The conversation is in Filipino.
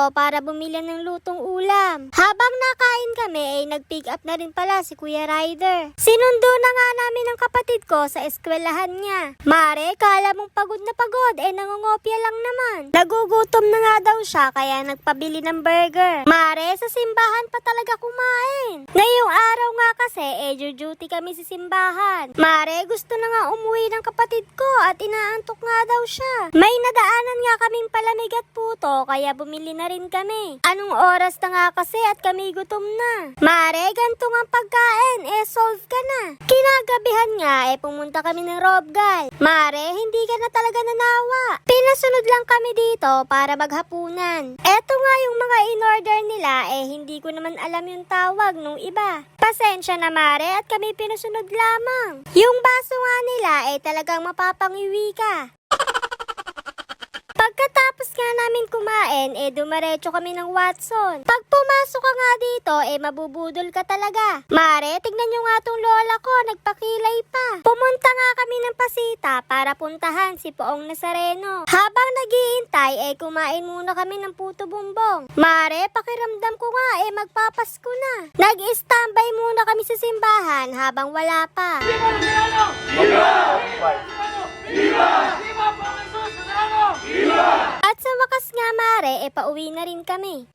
dito para bumili ng lutong ulam. Habang nakain kami ay nag-pick up na rin pala si Kuya Ryder. Sinundo na nga namin ang kapatid ko sa eskwelahan niya. Mare, kala mong pagod na pagod nangungopia lang naman. Nagugutom na nga daw siya kaya nagpabili ng burger. Mare, sa simbahan pa talaga kumain. Ngayong araw nga kasi duty kami sa simbahan. Mare, gusto na nga umuwi ng kapatid ko at inaantok nga daw siya. May nadaanan nga kaming palamig at puto kaya bumili na rin kami. Anong oras na nga kasi at kami gutom na. Mare, ganito nga pagkain, solve ka na. Kinagabihan nga pumunta kami ng Robgal. Mare, hindi ka na talaga nanawa. Pinasunod lang kami dito para maghapunan. Eto nga yung mga in-order nila hindi ko naman alam yung tawag nung iba. Pasensya na Mare at kami pinusunod lamang. Yung baso nga nila talagang mapapangiwi ka. Pagkatapos nga namin kumain, dumaretso kami ng Watson. Pag pumasok ka nga dito, mabubudol ka talaga. Mare, tignan nyo nga tong lola ko, nagpakilay pa. Pumunta nga kami ng Pasita para puntahan si Poong Nazareno. Habang naghihintay, kumain muna kami ng puto bumbong. Mare, pakiramdam ko nga, magpapasko na. Nag-standby muna kami sa simbahan habang wala pa. At sa wakas nga Mare, pauwi na rin kami.